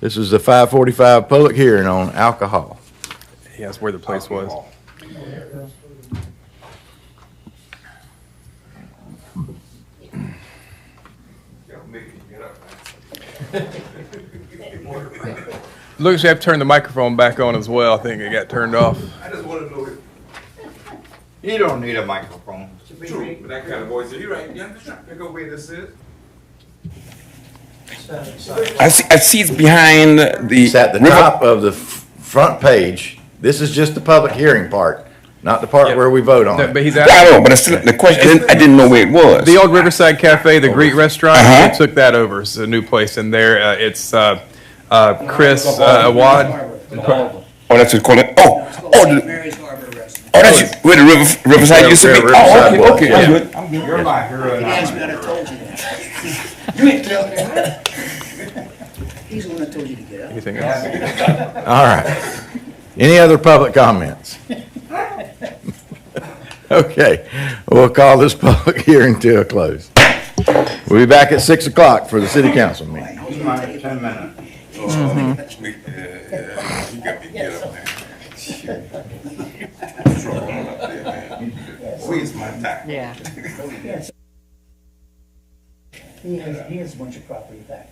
This is the 5:45 public hearing on alcohol. Yeah, that's where the place was. Looks you have to turn the microphone back on as well. I think it got turned off. I just want to know if You don't need a microphone. true, but that kind of voice. You're right. Yeah, look over where this is. I see it's behind the. It's at the top of the front page. This is just the public hearing part, not the part Yep. where we vote on No, it. but he's Yeah, I asking, know, but it's still, the question, I didn't know where it was. the old Riverside Cafe, the Greek restaurant, Uh-huh. they took that over. It's a new place in there. It's Chris Awad. Oh, that's what it's called. Mary's Harbor Restaurant. Oh, that's where the Riverside used to be. Riverside Oh, was, okay, yeah. I'm good. I'm good. You're my hero He and asked I'm me, my and I told you that. You ain't telling me. He's the one that told you to get up. Anything else? All right. Any other public comments? Okay, we'll call this public hearing to a close. We'll be back at 6 o'clock for the city council meeting. He's my 10 minutes. You got me get up there. Squeeze my tack. Yeah. He has a bunch of property back.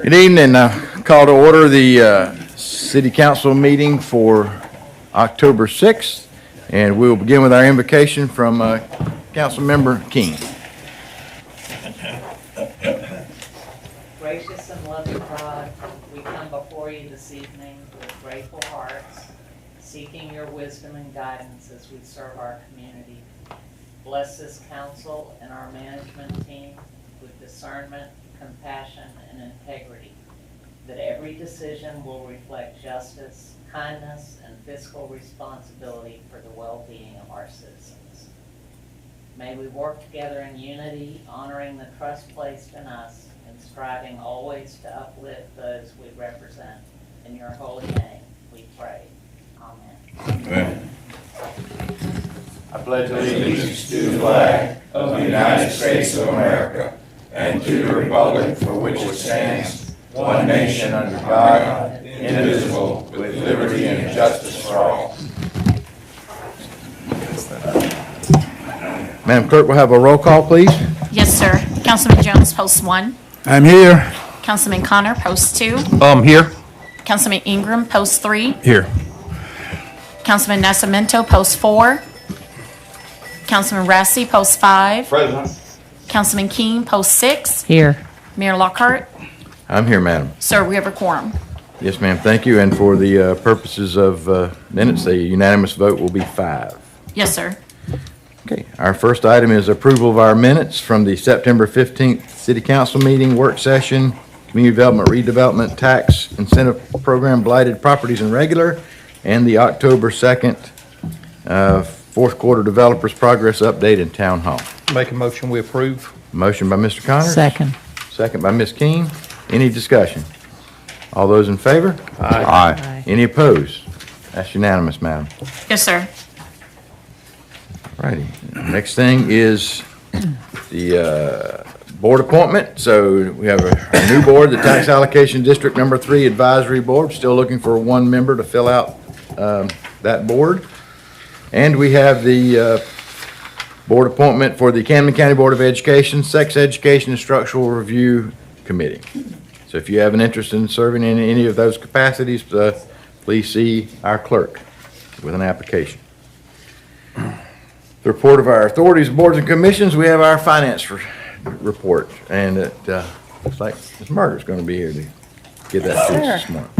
Good evening. Call to order the City Council meeting for October 6th, and we'll begin with our invocation from Councilmember King. Gracious and loving God, we come before you this evening with grateful hearts, seeking your wisdom and guidance as we serve our community. Bless this council and our management team with discernment, compassion, and integrity, that every decision will reflect justice, kindness, and fiscal responsibility for the well-being of our citizens. May we work together in unity, honoring the trust placed in us, and striving always to uplift those we represent. In your holy name, we pray. Amen. Amen. I pledge allegiance to the flag of the United States of America and to the republic for which it stands, one nation under God, indivisible, with liberty and justice for all. Madam Clerk, we'll have a roll call, please. Yes, sir. Councilman Jones, post 1. I'm here. Councilman Connor, post 2. Here. Councilman Ingram, post 3. Here. Councilman Nascimento, post 4. Councilman Rassi, post 5. President. Councilman King, post 6. Here. Mayor Lockhart. I'm here, madam. Sir, we have a quorum. Yes, ma'am, thank you. And for the purposes of minutes, a unanimous vote will be 5. Yes, sir. Okay, our first item is approval of our minutes from the September 15th City Council meeting, work session, Community Development Redevelopment Tax Incentive Program, Blighted Properties and Regular, and the October 2nd fourth quarter Developers Progress Update in Town Hall. Make a motion, we approve. Motion by Mr. Connors. Second. Second by Ms. King. Any discussion? All those in favor? Aye. Any opposed? That's unanimous, madam. Yes, sir. Righty. Next thing is the board appointment. So we have a new board, the Tax Allocation District Number 3 Advisory Board. Still looking for one member to fill out that board. And we have the board appointment for the Camden County Board of Education, Sex Education and Structural Review Committee. So if you have an interest in serving in any of those capacities, please see our clerk with an application. The report of our authorities, boards, and commissions, we have our finance report. And it looks like Ms. Murder's going to be here to give that to us this morning.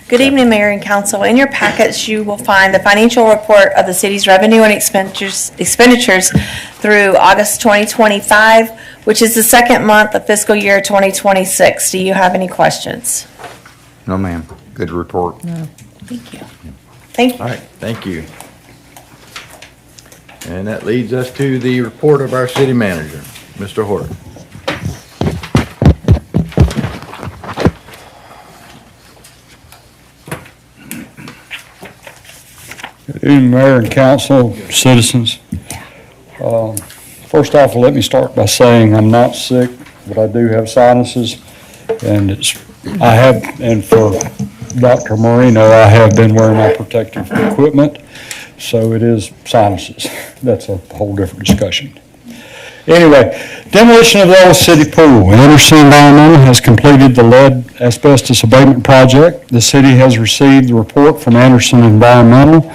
Good evening, Mayor and Council. In your packets, you will find the financial report of the city's revenue and expenditures through August 2025, which is the second month of fiscal year 2026. Do you have any questions? No, ma'am. Good report. Thank you. Thank you. All right, thank you. And that leads us to the report of our city manager, Mr. Horton. Good evening, Mayor and Council, citizens. First off, let me start by saying I'm not sick, but I do have sinuses, and and for Dr. Marino, I have been wearing my protective equipment, so it is sinuses. That's a whole different discussion. Anyway, demolition of the old city pool. Anderson Environmental has completed the lead asbestos abatement project. The city has received the report from Anderson Environmental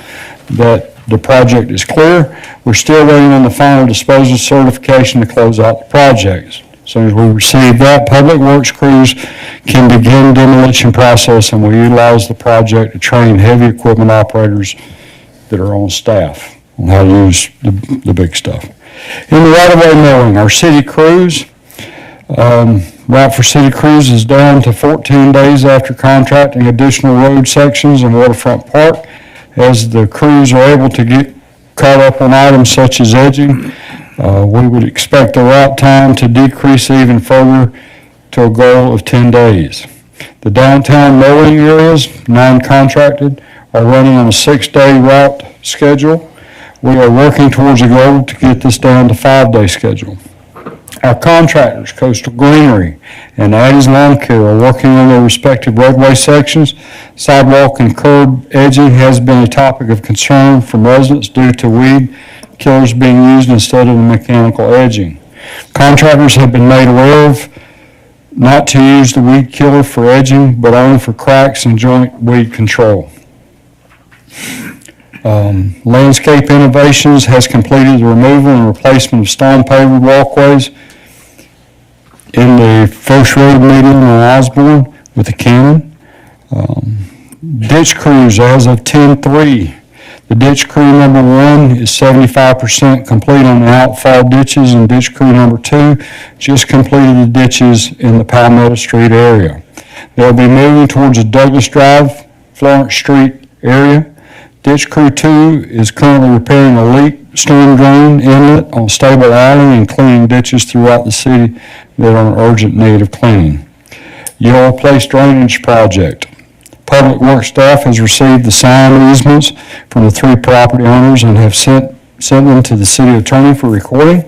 that the project is clear. We're still waiting on the final disposal certification to close out the project. As soon as we receive that, Public Works crews can begin demolition process, and we utilize the project to train heavy equipment operators that are on staff on how to use the big stuff. In the right-of-way mowing, our city crews, route for city crews is down to 14 days after contracting additional road sections in Waterfront Park. As the crews are able to get caught up on items such as edging, we would expect the route time to decrease even further to a goal of 10 days. The downtown mowing areas, non-contracted, are running on a 6-day route schedule. We are working towards a goal to get this down to 5-day schedule. Our contractors, Coastal Greenery and Addie's Lawn Care, are working on their respective roadway sections. Sidewalk and curb edging has been a topic of concern from residents due to weed killers being used instead of the mechanical edging. Contractors have been made aware of not to use the weed killer for edging, but only for cracks and joint weed control. Landscape Innovations has completed the removal and replacement of stone paved walkways in the First Road median on Osborne with the cannon. Ditch crews as of 10/3. The ditch crew number 1 is 75% complete on the outfall ditches, and ditch crew number 2 just completed the ditches in the Palmetto Street area. They'll be moving towards the Douglas Drive, Florence Street area. Ditch crew 2 is currently repairing a leak storm drain inlet on Stable Alley and cleaning ditches throughout the city that are in urgent need of cleaning. Yellow Place Drainage Project. Public Works staff has received the signed easements from the 3 property owners and have sent them to the city attorney for recording.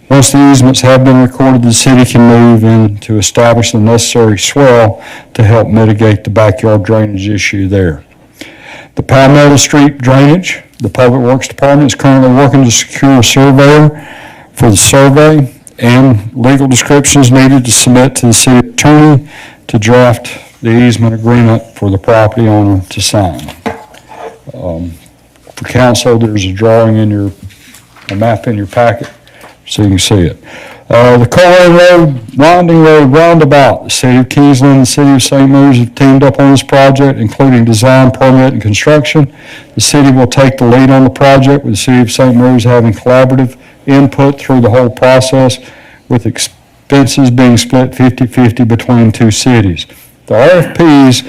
Once the easements have been recorded, the city can move in to establish the necessary swell to help mitigate the backyard drainage issue there. The Palmetto Street drainage, the Public Works Department is currently working to secure a surveyor for the survey and legal descriptions needed to submit to the city attorney to draft the easement agreement for the property owner to sign. For council, there's a drawing in a map in your packet, so you can see it. The Colway Road, Winding Road Roundabout, the City of Kingsland and the City of St. Mary's have teamed up on this project, including design, permit, and construction. The city will take the lead on the project, with the City of St. Mary's having collaborative input through the whole process, with expenses being split 50-50 between 2 cities. The RFPs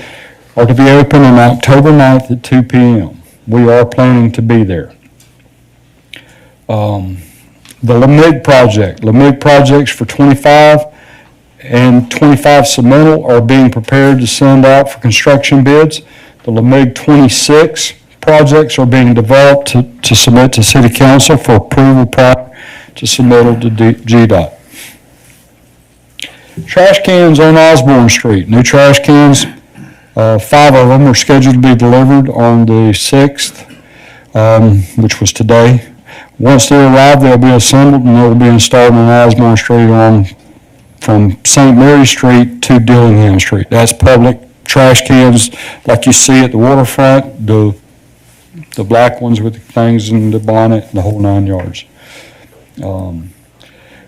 are to be open on October 9th at 2 p.m. We are planning to be there. The LeMig project. LeMig projects for 25 and 25 submittal are being prepared to send out for construction bids. The LeMig 26 projects are being developed to submit to City Council for approval prior to submittal to GDOT. Trash cans on Osborne Street. New trash cans, 5 of them are scheduled to be delivered on the 6th, which was today. Once they arrive, they'll be assembled and they'll be installed on Osborne Street from St. Mary Street to Dillingham Street. That's public trash cans like you see at the waterfront, the black ones with the things in the bonnet, the whole 9 yards.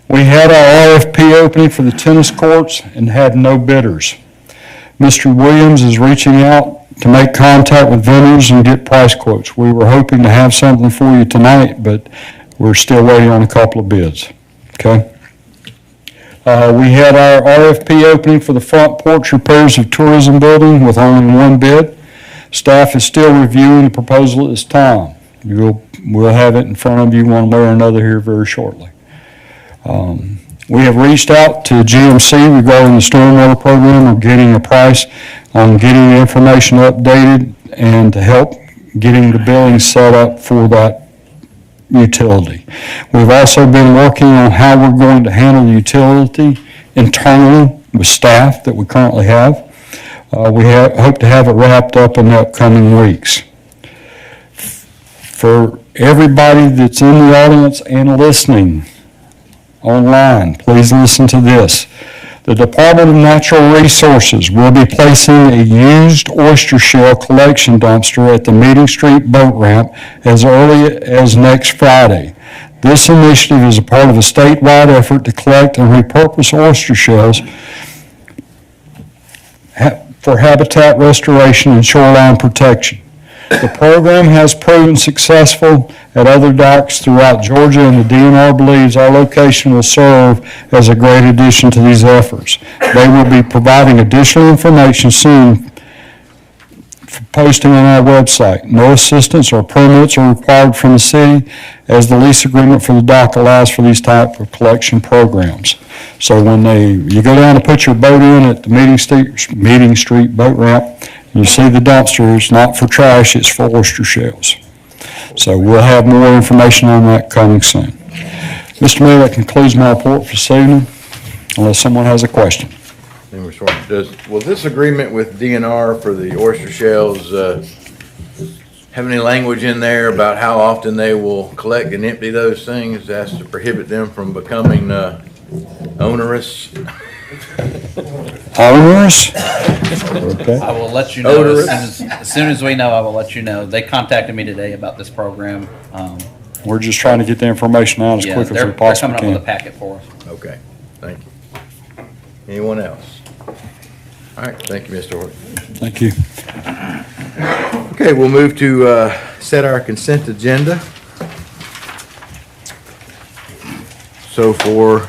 We had our RFP opening for the tennis courts and had no bidders. Mr. Williams is reaching out to make contact with vendors and get price quotes. We were hoping to have something for you tonight, but we're still waiting on a couple of bids, okay? We had our RFP opening for the front porch repairs of tourism building with only 1 bid. Staff is still reviewing the proposal at this time. We'll have it in front of you one way or another here very shortly. We have reached out to GMC regarding the stormwater program of getting a price on getting the information updated and to help getting the billing set up for that utility. We've also been working on how we're going to handle the utility internally with staff that we currently have. We hope to have it wrapped up in the upcoming weeks. For everybody that's in the audience and listening online, please listen to this. The Department of Natural Resources will be placing a used oyster shell collection dumpster at the Meeting Street boat ramp as early as next Friday. This initiative is a part of a statewide effort to collect and repurpose oyster shells for habitat restoration and shoreline protection. The program has proven successful at other docks throughout Georgia, and the DNR believes our location will serve as a great addition to these efforts. They will be providing additional information soon for posting on our website. No assistance or permits are required from the city, as the lease agreement for the dock allows for these type of collection programs. So when you go down to put your boat in at the Meeting Street boat ramp, you see the dumpster, it's not for trash, it's for oyster shells. So we'll have more information on that coming soon. Mr. Mayor, that concludes my report for this evening, unless someone has a question. Will this agreement with DNR for the oyster shells have any language in there about how often they will collect and empty those things as to prohibit them from becoming onerous? Owners? Okay. I will let you know Odorous. as soon as we know, I will let you know. They contacted me today about this program. We're just trying to get the information out as Yeah, quick as they're we possibly coming up with a can. packet for us. Okay, thank you. Anyone else? All right, thank you, Mr. Horton. Thank you. Okay, we'll move to set our consent agenda. So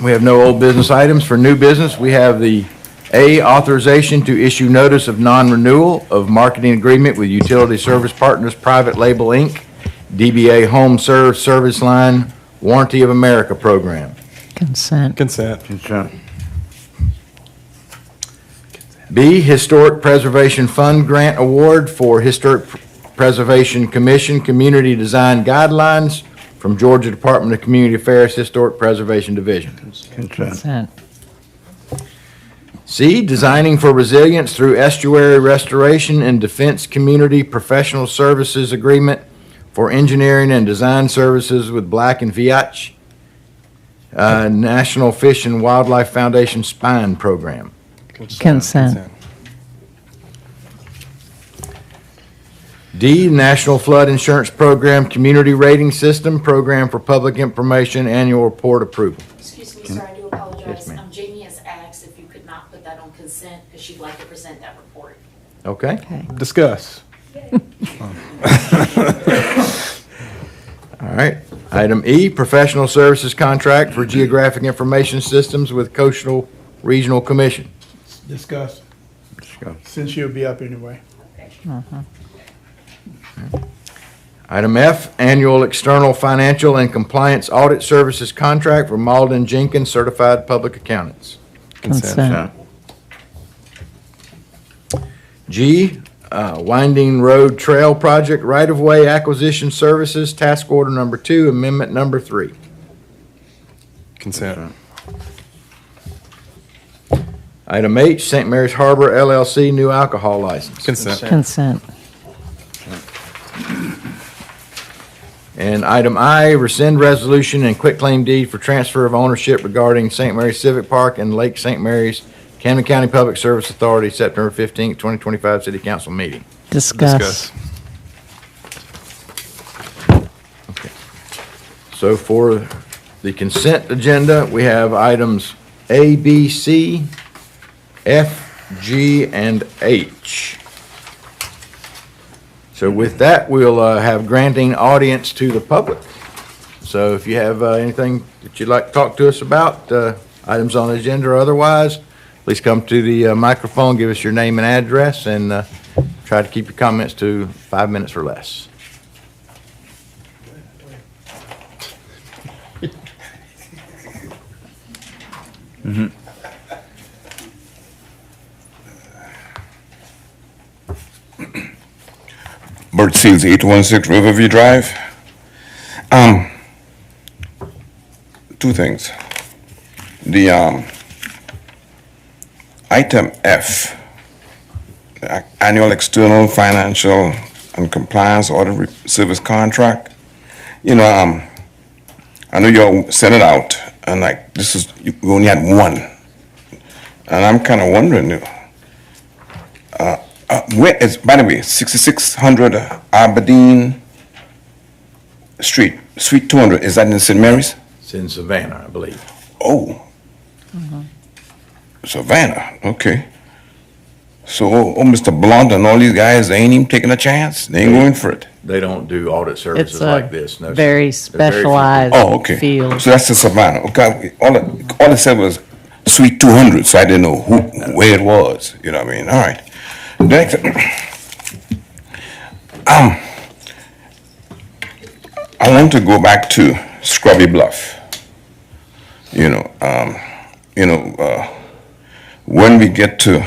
we have no old business items. For new business, we have the A, authorization to issue notice of non-renewal of marketing agreement with Utility Service Partners Private Label, Inc., DBA Home Serve Service Line Warranty of America Program. Consent. Consent. B, Historic Preservation Fund Grant Award for Historic Preservation Commission Community Design Guidelines from Georgia Department of Community Affairs Historic Preservation Division. Consent. C, Designing for Resilience through Estuary Restoration and Defense Community Professional Services Agreement for Engineering and Design Services with Black and Veatch National Fish and Wildlife Foundation Spine Program. Consent. D, National Flood Insurance Program Community Rating System Program for Public Information Annual Report Approval. Excuse me, sir, I do apologize. Yes, ma'am. Jamie has asked if you could not put that on consent because she'd like to present that report. Okay? Discuss. All right. Item E, Professional Services Contract for Geographic Information Systems with Coastal Regional Commission. Discuss. Since you'll be up anyway. Item F, Annual External Financial and Compliance Audit Services Contract for Malden Jenkins Certified Public Accountants. Consent. G, Winding Road Trail Project Right-of-Way Acquisition Services Task Order Number 2, Amendment Number 3. Consent. Item H, St. Mary's Harbor LLC New Alcohol License. Consent. Consent. And item I, rescind resolution and quitclaim deed for transfer of ownership regarding St. Mary's Civic Park and Lake St. Mary's, Camden County Public Service Authority, September 15th, 2025 City Council meeting. Discuss. So for the consent agenda, we have items A, B, C, F, G, and H. So with that, we'll have granting audience to the public. So if you have anything that you'd like to talk to us about, items on the agenda or otherwise, please come to the microphone, give us your name and address, and try to keep your comments to 5 minutes or less. Bert Seals, 816 Riverview Drive. Two things. The item F, the annual external financial and compliance audit service contract. You know, I know you all sent it out, and like this is we only had one, and I'm kind of wondering. Where is, by the way, 6600 Aberdeen Street, Suite 200, is that in St. Mary's? It's in Savannah, I believe. Oh. Savannah, okay. So, Mr. Blunt and all these guys, they ain't even taking a chance? They ain't going for it? They don't do audit services It's a like this. No, sir. very They're specialized Oh, okay. field. So that's the Savannah, okay. All it said was Suite 200, so I didn't know where it was, you know what I mean? All right. Next, I want to go back to Scrubby Bluff. When we get to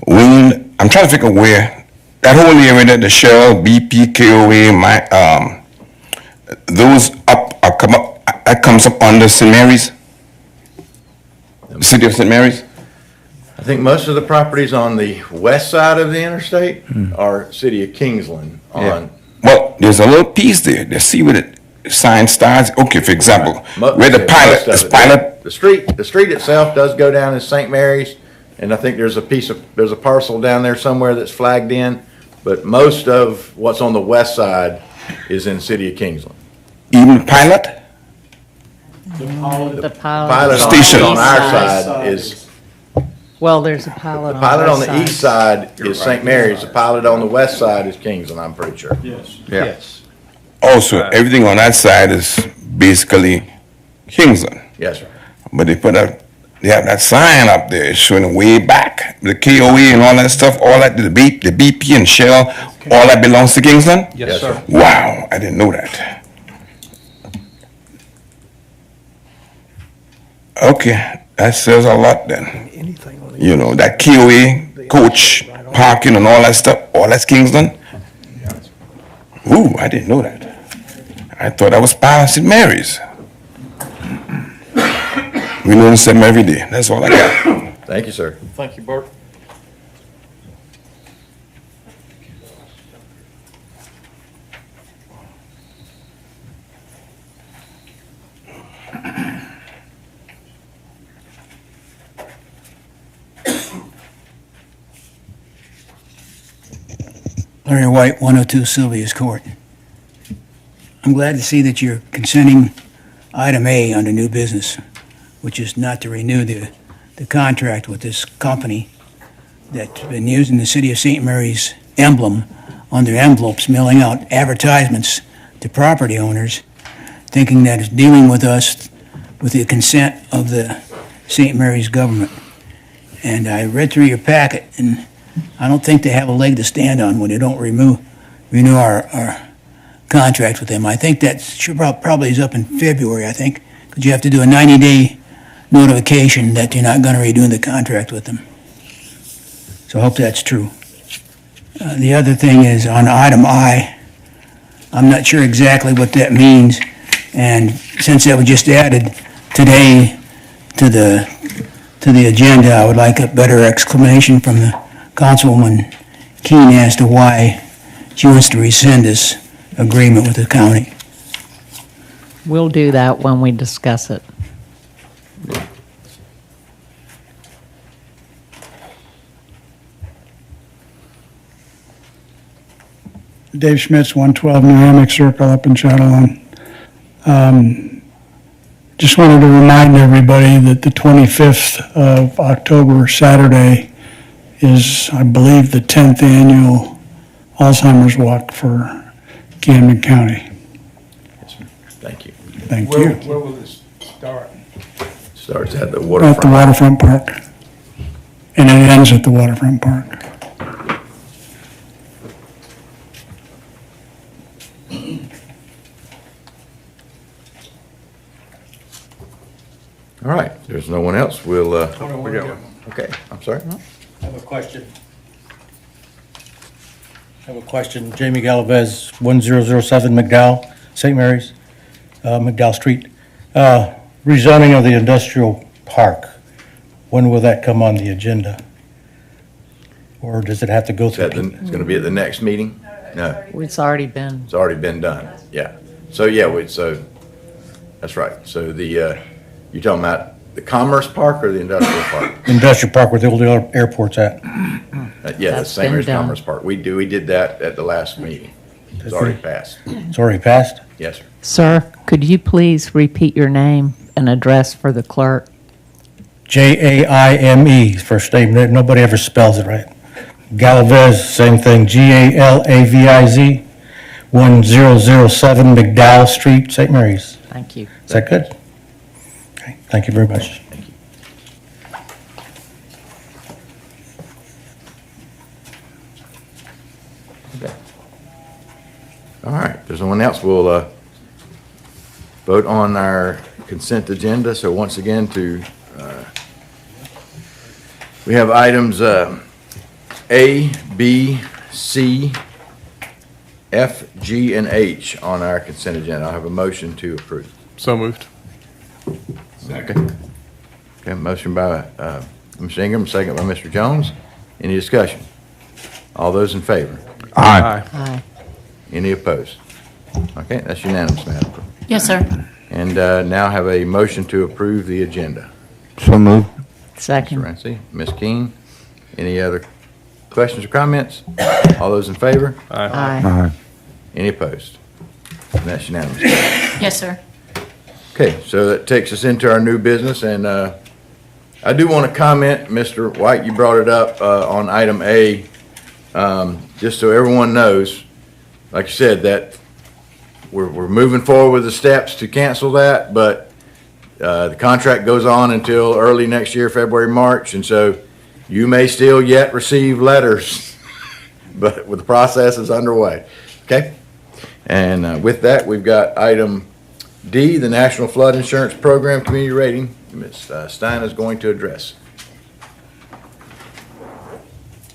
Wayne, I'm trying to figure where that whole area that the Shell, BP, KOA, those that comes up under St. Mary's, the city of St. Mary's. I think most of the properties on the west side of the interstate are City of Kingsland on. Well, there's a little piece there. Let's see where the sign starts. Okay, for example, where the Most pilot, of this it. pilot, The street itself does go down in St. Mary's, and I think there's a parcel down there somewhere that's flagged in, but most of what's on the west side is in City of Kingsland. even pilot? The pilot. Pilot Station. on our side is, Well, there's a pilot on pilot both on the east side is St. Mary's, the pilot on the west side is Kingsland, I'm pretty sure. Yes. Yeah. Yes. Also, everything on that side is basically Kingsland. Yes, sir. But they have that sign up there showing way back, the KOA and all that stuff, all that, the BP and Shell, all that belongs to Kingsland? Yes, sir. Wow, I didn't know that. Okay, that says a lot then. You know, that KOA, coach, parking and all that stuff, all that's Kingsland? Ooh, I didn't know that. I thought that was part of St. Mary's. We learn something every day. That's all I got. Thank you, sir. Thank you, Bart. Larry White, 102 Sylvia's Court. I'm glad to see that you're consenting item A under new business, which is not to renew the contract with this company that's been using the City of St. Mary's emblem on their envelopes, mailing out advertisements to property owners, thinking that it's dealing with us with the consent of the St. Mary's government. And I read through your packet, and I don't think they have a leg to stand on when they don't renew our contract with them. I think that probably is up in February, I think, because you have to do a 90-day notification that you're not going to renew the contract with them. So I hope that's true. The other thing is on item I, I'm not sure exactly what that means, and since that was just added today to the agenda, I would like a better explanation from the Councilwoman Keene as to why she wants to rescind this agreement with the county. We'll do that when we discuss it. Dave Schmitz, 112 Merrimack Circle up in Chatelaine. Just wanted to remind everybody that the 25th of October, Saturday, is, I believe, the 10th annual Alzheimer's Walk for Camden County. Thank you. Thank you. Where will this start? Starts at the At the waterfront. waterfront park. And it ends at the waterfront park. All right, if there's no one else, we'll, We got one. okay, I'm sorry. I have a question. Jamie Galvez, 1007 McDowell, St. Mary's, McDowell Street. Rezoning of the industrial park, when will that come on the agenda? Or does it have to go Is that through? it's gonna be at the next meeting? No, It's already been. it's already been done, yeah. So, yeah, so, that's right. So you're talking about the Commerce Park or the Industrial Park? Industrial park where the old airport's at. Yeah, the That's St. been Mary's done. Commerce Park. We did that at the last meeting. It's already passed. It's already passed? Yes, sir. Sir, could you please repeat your name and address for the clerk? Jaime, first name, nobody ever spells it right. Galvez, same thing, Galaviz, 1007 McDowell Street, St. Mary's. Thank you. Is that good? Okay, thank you very much. All right, if there's no one else, we'll vote on our consent agenda. So once again, we have items A, B, C, F, G, and H on our consent agenda. I have a motion to approve. So moved. Okay, motion by Mr. Ingram, second by Mr. Jones. Any discussion? All those in favor? Aye. Aye. Any opposed? Okay, that's unanimous, Madam Clerk. Yes, sir. And now have a motion to approve the agenda. So move. Mr. Second. Rancy, Ms. King, any other questions or comments? All those in favor? Aye. Aye. Any opposed? And that's unanimous. Yes, sir. Okay, so that takes us into our new business, and I do want to comment, Mr. White, you brought it up on item A, just so everyone knows, like you said, that we're moving forward with the steps to cancel that, but the contract goes on until early next year, February, March, and so you may still yet receive letters, but with the process is underway, okay? And with that, we've got item D, the National Flood Insurance Program Community Rating. Ms. Stein is going to address.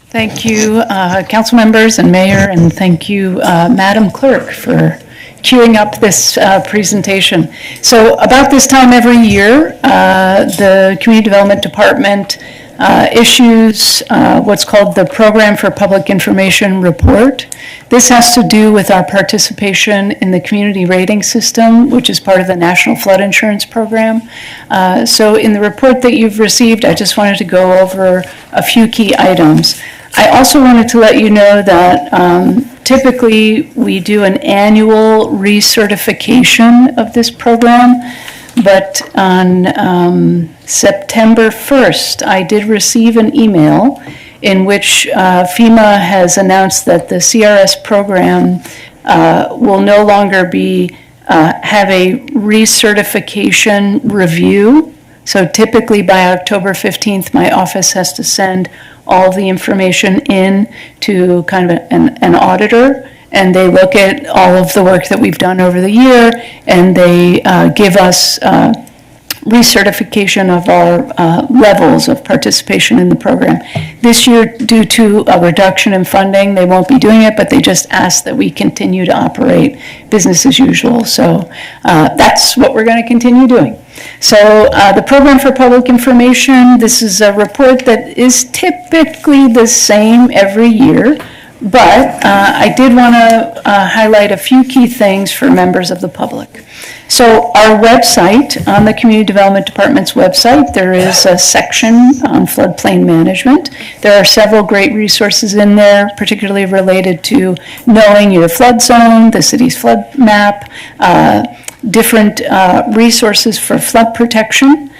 Thank you, council members and mayor, and thank you, Madam Clerk, for queuing up this presentation. So about this time every year, the Community Development Department issues what's called the Program for Public Information Report. This has to do with our participation in the community rating system, which is part of the National Flood Insurance Program. So in the report that you've received, I just wanted to go over a few key items. I also wanted to let you know that typically we do an annual recertification of this program, but on September 1st, I did receive an email in which FEMA has announced that the CRS program will no longer be have a recertification review. So typically by October 15th, my office has to send all the information in to kind of an auditor, and they look at all of the work that we've done over the year, and they give us recertification of our levels of participation in the program. This year, due to a reduction in funding, they won't be doing it, but they just ask that we continue to operate business as usual. So that's what we're going to continue doing. So the Program for Public Information, this is a report that is typically the same every year, but I did want to highlight a few key things for members of the public. So our website, on the Community Development Department's website, there is a section on floodplain management. There are several great resources in there, particularly related to knowing your flood zone, the city's flood map, different resources for flood protection.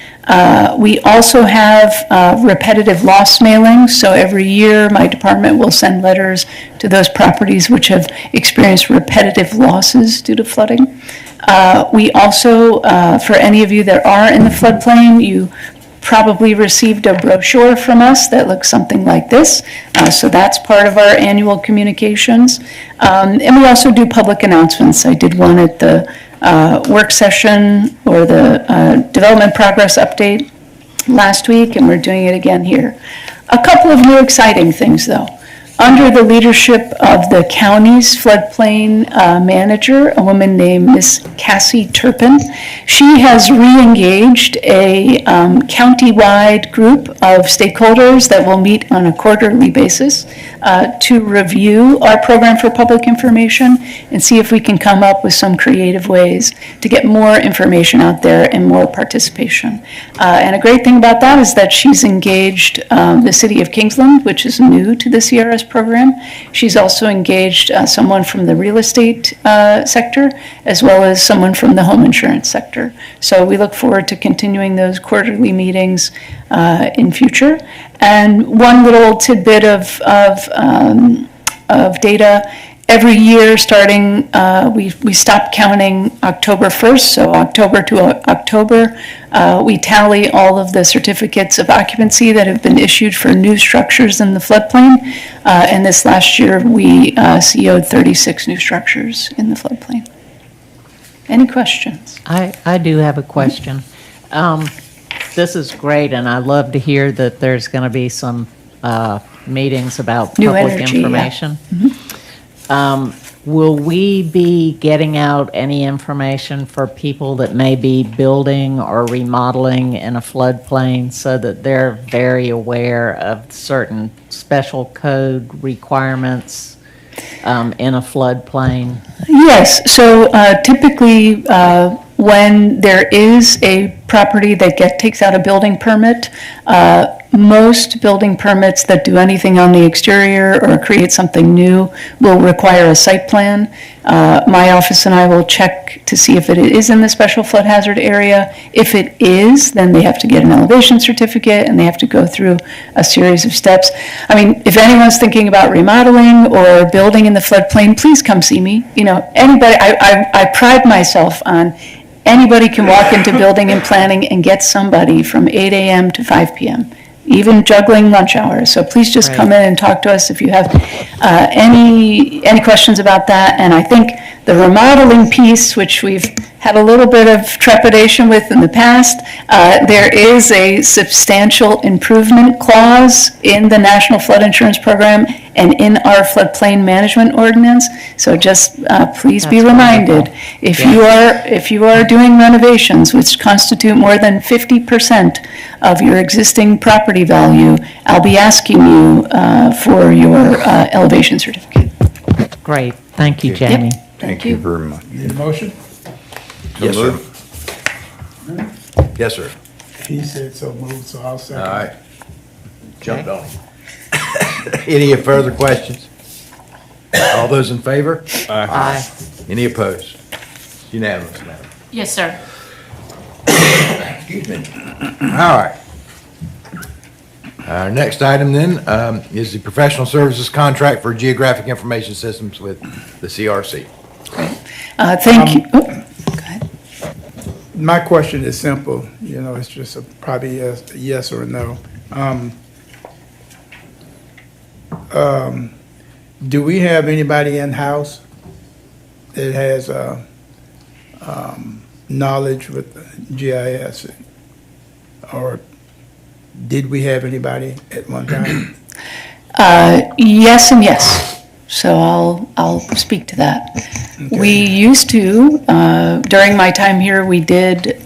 We also have repetitive loss mailings, so every year my department will send letters to those properties which have experienced repetitive losses due to flooding. We also, for any of you that are in the floodplain, you probably received a brochure from us that looks something like this. So that's part of our annual communications. And we also do public announcements. I did one at the work session or the development progress update last week, and we're doing it again here. A couple of new exciting things, though. Under the leadership of the county's floodplain manager, a woman named Miss Cassie Turpin, she has re-engaged a county-wide group of stakeholders that will meet on a quarterly basis to review our Program for Public Information and see if we can come up with some creative ways to get more information out there and more participation. And a great thing about that is that she's engaged the city of Kingsland, which is new to the CRS program. She's also engaged someone from the real estate sector, as well as someone from the home insurance sector. So we look forward to continuing those quarterly meetings in future. And one little tidbit of data. Every year, starting, we stop counting October 1st, so October to October, we tally all of the certificates of occupancy that have been issued for new structures in the floodplain. And this last year, we CO'd 36 new structures in the floodplain. Any questions? I do have a question. This is great, and I love to hear that there's going to be some meetings about New public energy, yeah. information. will we be getting out any information for people that may be building or remodeling in a floodplain so that they're very aware of certain special code requirements in a floodplain? Yes, so typically, when there is a property that takes out a building permit, most building permits that do anything on the exterior or create something new will require a site plan. My office and I will check to see if it is in the special flood hazard area. If it is, then they have to get an elevation certificate and they have to go through a series of steps. I mean, if anyone's thinking about remodeling or building in the floodplain, please come see me. You know, anybody, I pride myself on anybody can walk into building and planning and get somebody from 8 a.m. to 5 p.m., even juggling lunch hours. So please just come in and talk to us if you have any questions about that. And I think the remodeling piece, which we've had a little bit of trepidation with in the past, there is a substantial improvement clause in the National Flood Insurance Program and in our floodplain management ordinance. So just please be reminded, if you are doing renovations which constitute more than 50% of your existing property value, I'll be asking you for your elevation certificate. Great, thank you, Jamie. Thank you very much. Need a motion? Yes, sir. Yes, sir. He said so moved, so I'll All second. right. Jumped on him. Any further questions? All those in favor? Aye. Any opposed? Unanimous, madam. Yes, sir. Excuse me. All right. Our next item then is the professional services contract for geographic information systems with the CRC. Thank you. Oh, go ahead. My question is simple, you know, it's just probably a yes or a no. Do we have anybody in-house that has knowledge with GIS? Or did we have anybody at one time? Yes and yes. So I'll speak to that. Okay. We used to, during my time here, we did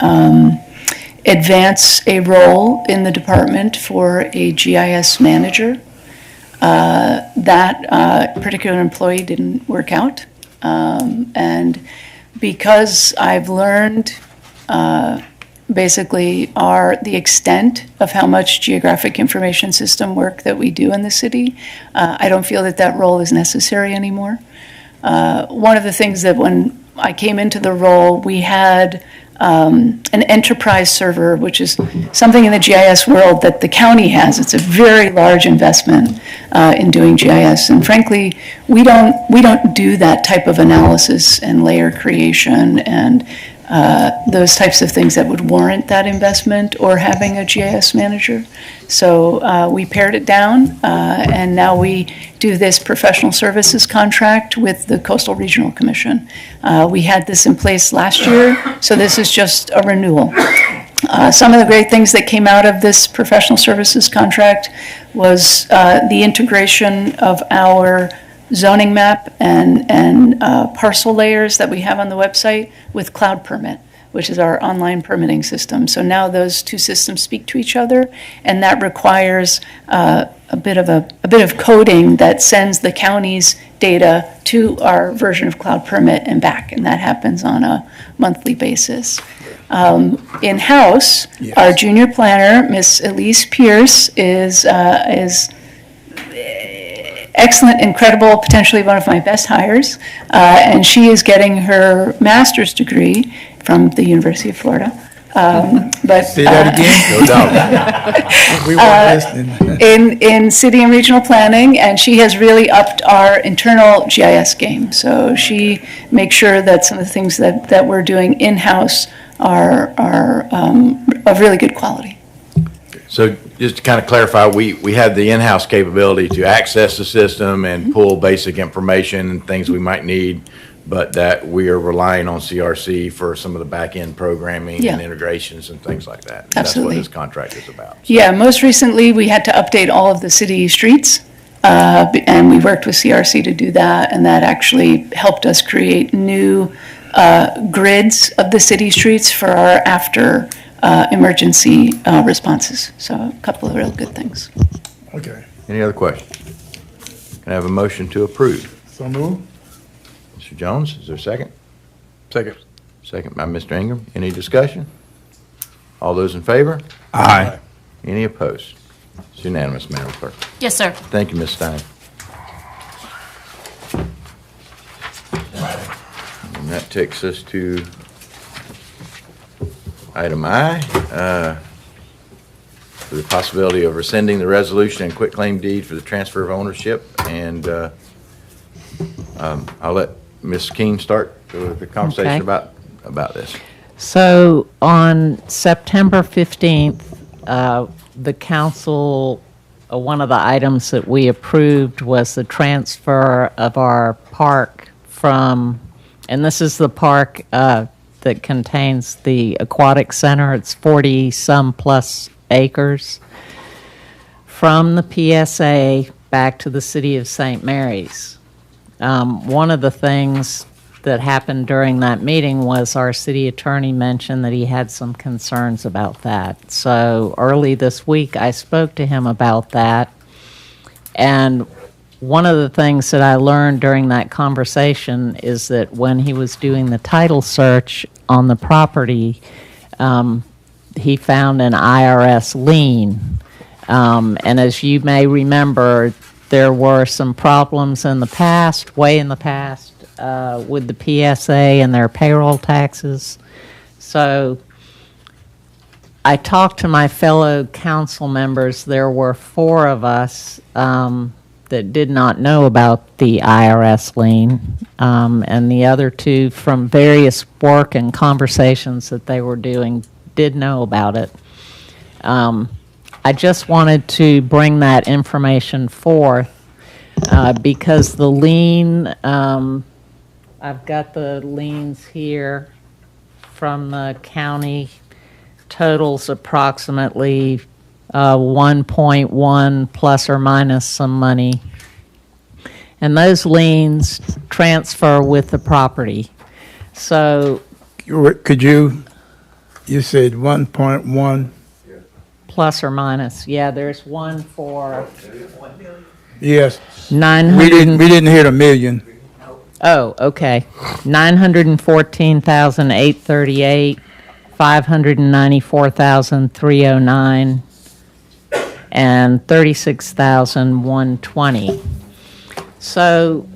advance a role in the department for a GIS manager. That particular employee didn't work out. And because I've learned basically the extent of how much geographic information system work that we do in the city, I don't feel that role is necessary anymore. One of the things that when I came into the role, we had an enterprise server, which is something in the GIS world that the county has. It's a very large investment in doing GIS, and frankly, we don't do that type of analysis and layer creation and those types of things that would warrant that investment or having a GIS manager. So we pared it down, and now we do this professional services contract with the Coastal Regional Commission. We had this in place last year, so this is just a renewal. Some of the great things that came out of this professional services contract was the integration of our zoning map and parcel layers that we have on the website with Cloud Permit, which is our online permitting system. So now those two systems speak to each other, and that requires a bit of coding that sends the county's data to our version of Cloud Permit and back, and that happens on a monthly basis. In-house, our junior planner, Miss Elise Pierce, is excellent, incredible, potentially one of my best hires, and she is getting her master's degree from the University of Florida. But Say that again? No doubt. We weren't listening. in city and regional planning, and she has really upped our internal GIS game. So she makes sure that some of the things that we're doing in-house are of really good quality. So just to kind of clarify, we have the in-house capability to access the system and pull basic information and things we might need, but that we are relying on CRC for some of the back-end programming Yeah. and integrations and things like that. Absolutely. That's what this contract is about. Yeah, most recently, we had to update all of the city streets and we worked with CRC to do that, and that actually helped us create new grids of the city streets for our after emergency responses. So a couple of real good things. Okay, Any other questions? Can I have a motion to approve? so move. Mr. Jones, is there a second? Second. Second by Mr. Ingram. Any discussion? All those in favor? Aye. Any opposed? It's unanimous, Madam Clerk. Yes, sir. Thank you, Ms. Stein. And that takes us to item I, for the possibility of rescinding the resolution and quitclaim deed for the transfer of ownership. And I'll let Ms. King start the conversation Okay. about this. So on September 15th, the council, one of the items that we approved was the transfer of our park from, and this is the park that contains the aquatic center. It's 40-some plus acres, from the PSA back to the city of St. Mary's. One of the things that happened during that meeting was our city attorney mentioned that he had some concerns about that. So early this week, I spoke to him about that. And one of the things that I learned during that conversation is that when he was doing the title search on the property, he found an IRS lien. And as you may remember, there were some problems in the past, way in the past, with the PSA and their payroll taxes. So I talked to my fellow council members. There were 4 of us that did not know about the IRS lien, and the other 2, from various work and conversations that they were doing, did know about it. I just wanted to bring that information forth because the lien, I've got the liens here from the county, totals approximately 1.1 plus or minus some money. And those liens transfer with the property. So Could you said 1.1? plus or minus, yeah, there's one for Yes. 900. We didn't hear the million. Oh, okay. 914,838, 594,309, and 36,120. So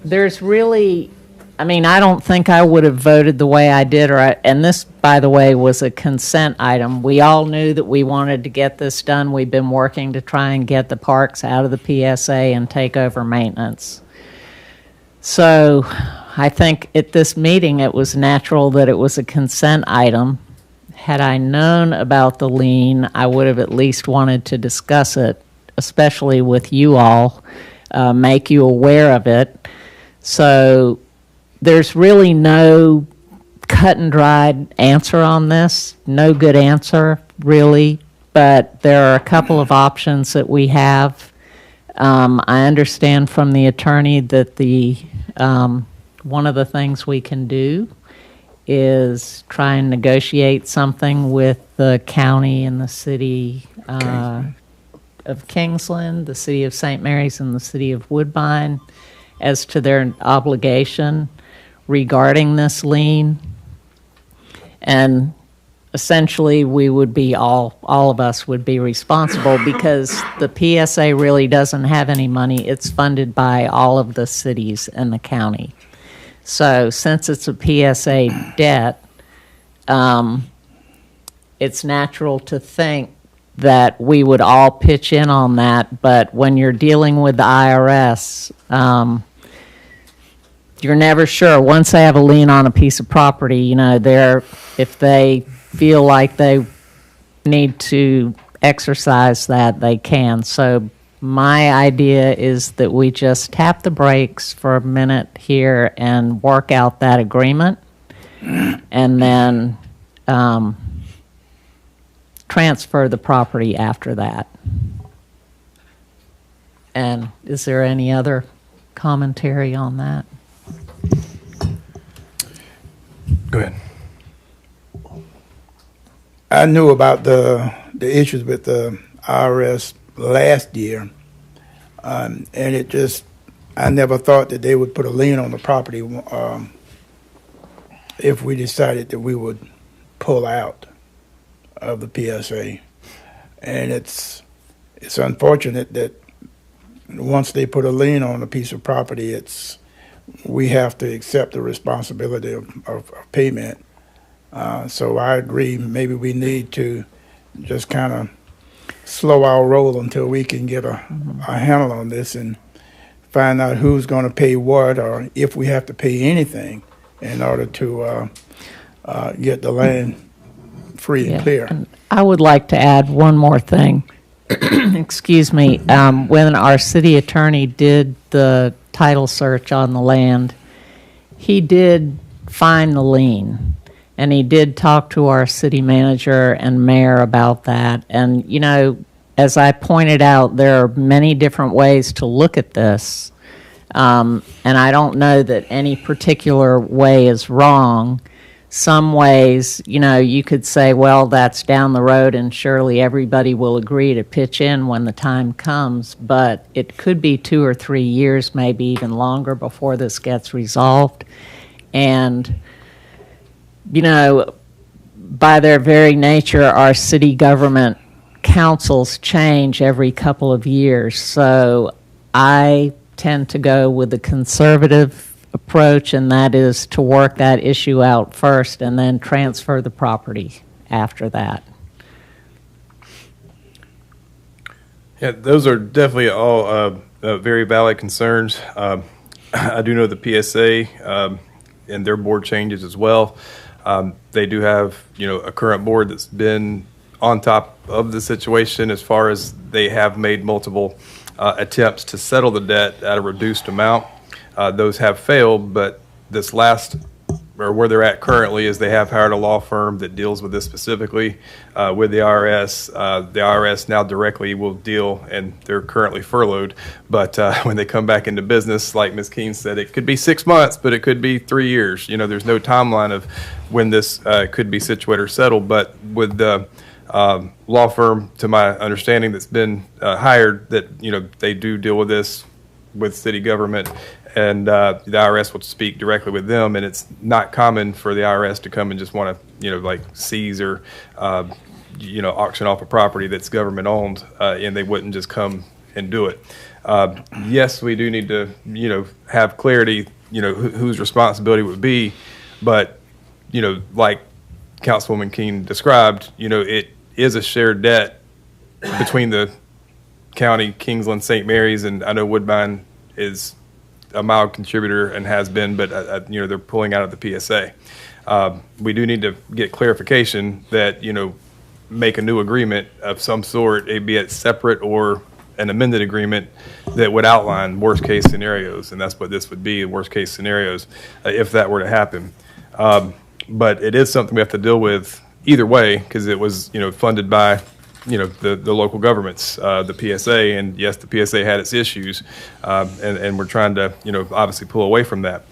there's really, I mean, I don't think I would have voted the way I did, and this, by the way, was a consent item. We all knew that we wanted to get this done. We've been working to try and get the parks out of the PSA and take over maintenance. So I think at this meeting, it was natural that it was a consent item. Had I known about the lien, I would have at least wanted to discuss it, especially with you all, make you aware of it. So there's really no cut and dried answer on this, no good answer, really, but there are a couple of options that we have. I understand from the attorney that one of the things we can do is try and negotiate something with the county and the city of Kingsland, the city of St. Mary's, and the city of Woodbine as to their obligation regarding this lien. And essentially, we would be all of us would be responsible because the PSA really doesn't have any money. It's funded by all of the cities and the county. So since it's a PSA debt, it's natural to think that we would all pitch in on that. But when you're dealing with the IRS, you're never sure. Once they have a lien on a piece of property, you know, if they feel like they need to exercise that, they can. So my idea is that we just tap the brakes for a minute here and work out that agreement, and then transfer the property after that. And is there any other commentary on that? Go ahead. I knew about the issues with the IRS last year, and it just, I never thought that they would put a lien on the property if we decided that we would pull out of the PSA. And it's unfortunate that once they put a lien on a piece of property, we have to accept the responsibility of payment. So I agree, maybe we need to just kind of slow our roll until we can get a handle on this and find out who's going to pay what, or if we have to pay anything in order to get the land free and clear. And I would like to add one more thing. Excuse me. When our city attorney did the title search on the land, he did find the lien. And he did talk to our city manager and mayor about that. And, you know, as I pointed out, there are many different ways to look at this. And I don't know that any particular way is wrong. Some ways, you know, you could say, well, that's down the road and surely everybody will agree to pitch in when the time comes. But it could be 2 or 3 years, maybe even longer before this gets resolved. And you know, by their very nature, our city government councils change every couple of years. So I tend to go with the conservative approach, and that is to work that issue out first and then transfer the property after that. Yeah, those are definitely all very valid concerns. I do know the PSA and their board changes as well. They do have, you know, a current board that's been on top of the situation as far as they have made multiple attempts to settle the debt at a reduced amount. Those have failed, but this last, or where they're at currently, is they have hired a law firm that deals with this specifically with the IRS. The IRS now directly will deal, and they're currently furloughed, but when they come back into business, like Ms. Keene said, it could be 6 months, but it could be 3 years. You know, there's no timeline of when this could be situated or settled, but with the law firm, to my understanding, that's been hired, that, you know, they do deal with this with city government, and the IRS will speak directly with them, and it's not common for the IRS to come and just want to, you know, like seize or, you know, auction off a property that's government owned, and they wouldn't just come and do it. Yes, we do need to, you know, have clarity, you know, whose responsibility would be, but, you know, like Councilwoman Keene described, you know, it is a shared debt between the county, Kingsland, St. Mary's, and I know Woodbine is a mild contributor and has been, but you know, they're pulling out of the PSA. We do need to get clarification that, you know, make a new agreement of some sort, be it separate or an amended agreement that would outline worst case scenarios, and that's what this would be, worst case scenarios, if that were to happen. But it is something we have to deal with either way, because it was, you know, funded by, you know, the local governments, the PSA, and yes, the PSA had its issues, and we're trying to, you know, obviously pull away from that.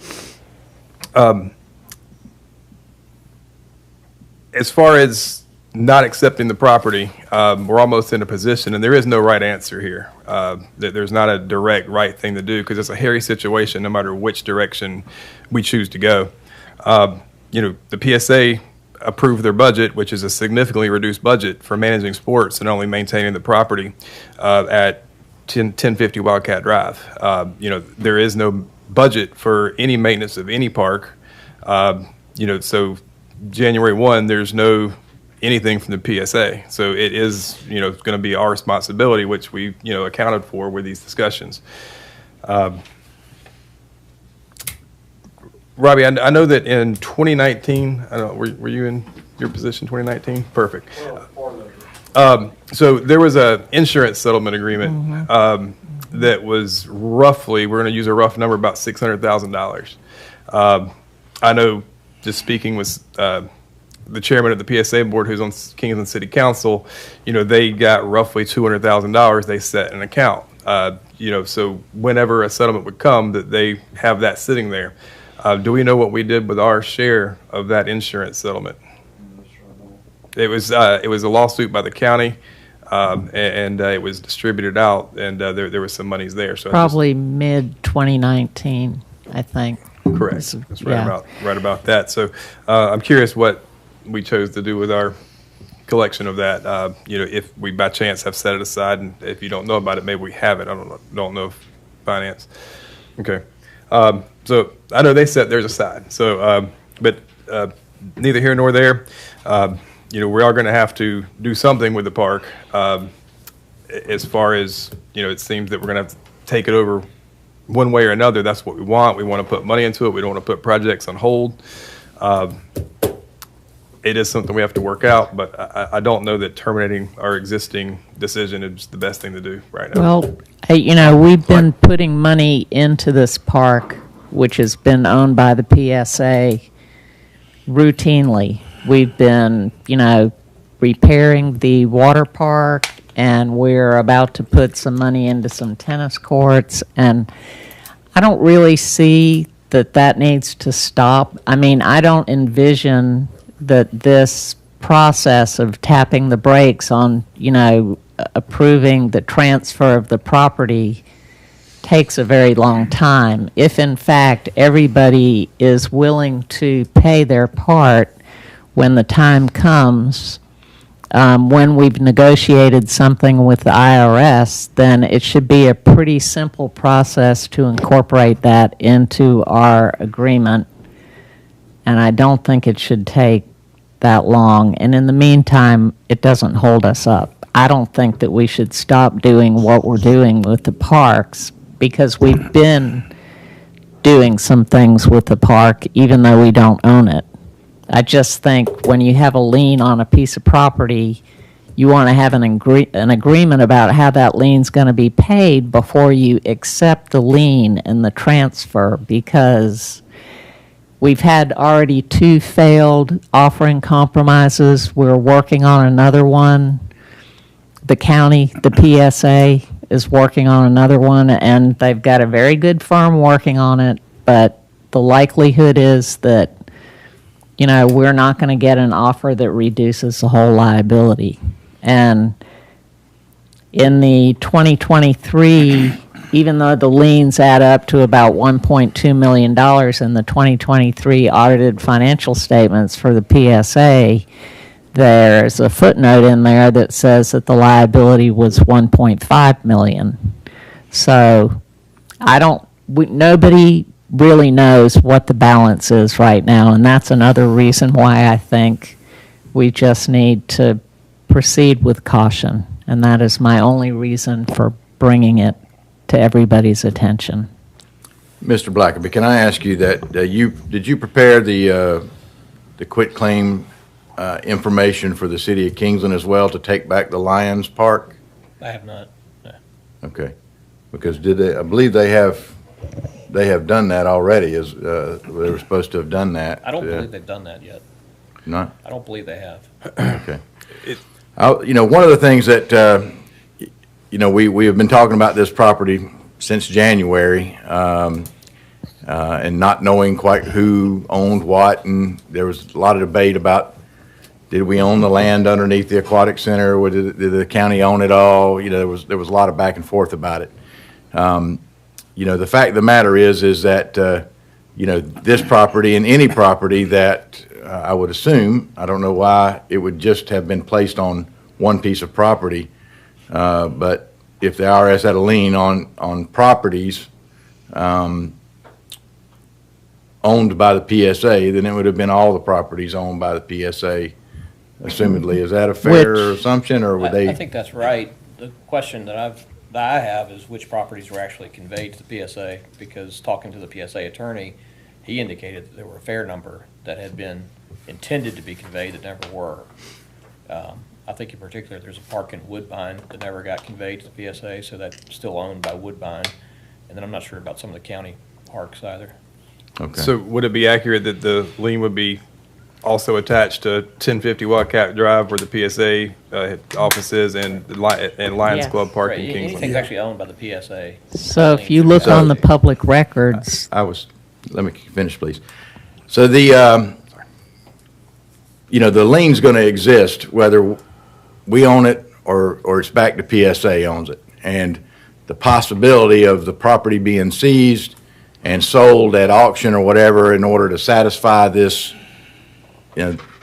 As far as not accepting the property, we're almost in a position, and there is no right answer here. There's not a direct right thing to do, because it's a hairy situation no matter which direction we choose to go. You know, the PSA approved their budget, which is a significantly reduced budget for managing sports and only maintaining the property at 1050 Wildcat Drive. You know, there is no budget for any maintenance of any park. You know, so January 1, there's no anything from the PSA. So it is, you know, going to be our responsibility, which we, you know, accounted for with these discussions. Robbie, I know that in 2019, I don't know, were you in your position 2019? Perfect. So there was a insurance settlement agreement that was roughly, we're going to use a rough number, about $600,000. I know, just speaking with the chairman of the PSA board, who's on Kingsland City Council, you know, they got roughly $200,000 they set in an account. So whenever a settlement would come, that they have that sitting there. Do we know what we did with our share of that insurance settlement? It was a lawsuit by the county, and it was distributed out, and there was some monies there. So Probably mid-2019, I think. correct. That's right Yeah. right about that. So I'm curious what we chose to do with our collection of that. If we by chance have set it aside, and if you don't know about it, maybe we have it. I don't know if finance. Okay. So I know they set theirs aside. So, but neither here nor there. We are going to have to do something with the park. As far as it seems that we're going to have to take it over one way or another. That's what we want. We want to put money into it. We don't want to put projects on hold. It is something we have to work out, but I don't know that terminating our existing decision is the best thing to do right now. Well, we've been putting money into this park, which has been owned by the PSA routinely. We've been, repairing the water park, and we're about to put some money into some tennis courts, and I don't really see that needs to stop. I mean, I don't envision that this process of tapping the brakes on, approving the transfer of the property takes a very long time. If in fact everybody is willing to pay their part when the time comes, when we've negotiated something with the IRS, then it should be a pretty simple process to incorporate that into our agreement. And I don't think it should take that long. And in the meantime, it doesn't hold us up. I don't think that we should stop doing what we're doing with the parks, because we've been doing some things with the park even though we don't own it. I just think when you have a lien on a piece of property, you want to have an agreement about how that lien's going to be paid before you accept the lien and the transfer, because we've had already 2 failed offering compromises. We're working on another one. The county, the PSA, is working on another one, and they've got a very good firm working on it, but the likelihood is that, we're not going to get an offer that reduces the whole liability. And in the 2023, even though the liens add up to about $1.2 million in the 2023 audited financial statements for the PSA, there's a footnote in there that says that the liability was $1.5 million. So nobody really knows what the balance is right now, and that's another reason why I think we just need to proceed with caution, and that is my only reason for bringing it to everybody's attention. Mr. Blackaby, can I ask you that did you prepare the quitclaim information for the city of Kingsland as well to take back the Lions Park? I have not. No. Okay, because I believe they have done that already. They were supposed to have done that. I don't believe they've done that yet. Not? I don't believe they have. Okay. One of the things that we have been talking about this property since January, and not knowing quite who owned what, and there was a lot of debate about, did we own the land underneath the aquatic center, or did the county own it all? There was a lot of back and forth about it. The fact of the matter is that this property and any property that I would assume, I don't know why it would just have been placed on one piece of property, but if the IRS had a lien on properties owned by the PSA, then it would have been all the properties owned by the PSA, assumedly. Is that a fair assumption, or would they? I think that's right. The question that I have is which properties were actually conveyed to the PSA, because talking to the PSA attorney, he indicated that there were a fair number that had been intended to be conveyed that never were. I think in particular there's a park in Woodbine that never got conveyed to the PSA, so that's still owned by Woodbine. And then I'm not sure about some of the county parks either. Okay. So would it be accurate that the lien would be also attached to 1050 Wildcat Drive where the PSA office is and Lions Yes. Club Park in Anything's Kingsland. actually owned by the PSA. So if you look on the public records, Let me finish, please. So the lien's going to exist whether we own it or it's back to PSA owns it. And the possibility of the property being seized and sold at auction or whatever in order to satisfy this,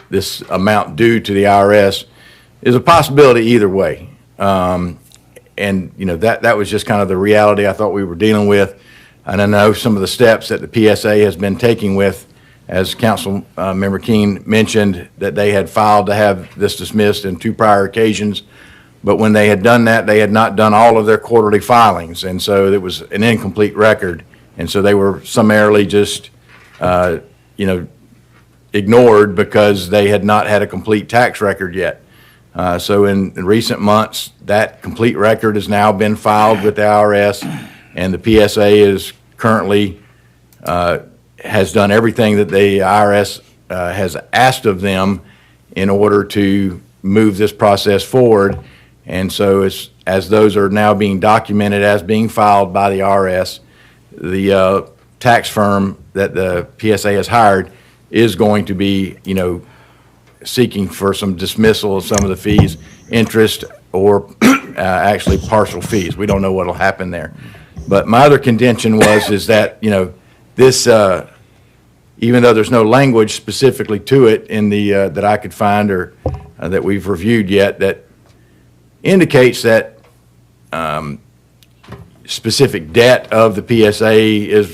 this amount due to the IRS is a possibility either way. And, that was just kind of the reality I thought we were dealing with. And I know some of the steps that the PSA has been taking with, as Council Member Keene mentioned, that they had filed to have this dismissed in 2 prior occasions. But when they had done that, they had not done all of their quarterly filings. And so it was an incomplete record. And so they were summarily just, ignored because they had not had a complete tax record yet. So in recent months, that complete record has now been filed with the IRS, and the PSA is currently has done everything that the IRS has asked of them in order to move this process forward. And so as those are now being documented as being filed by the IRS, the tax firm that the PSA has hired is going to be, seeking for some dismissal of some of the fees, interest, or actually partial fees. We don't know what will happen there. But my other contention is that, this, even though there's no language specifically to it in the, that I could find or that we've reviewed yet, that indicates that specific debt of the PSA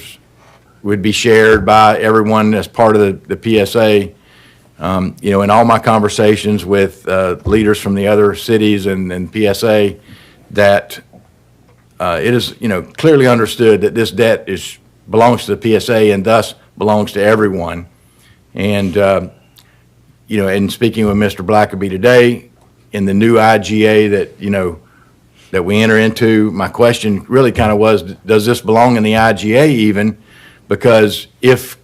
would be shared by everyone as part of the PSA. In all my conversations with leaders from the other cities and PSA, that it is clearly understood that this debt belongs to the PSA and thus belongs to everyone. And and speaking with Mr. Blackaby today, in the new IGA that we enter into, my question really kind of was, does this belong in the IGA even? Because if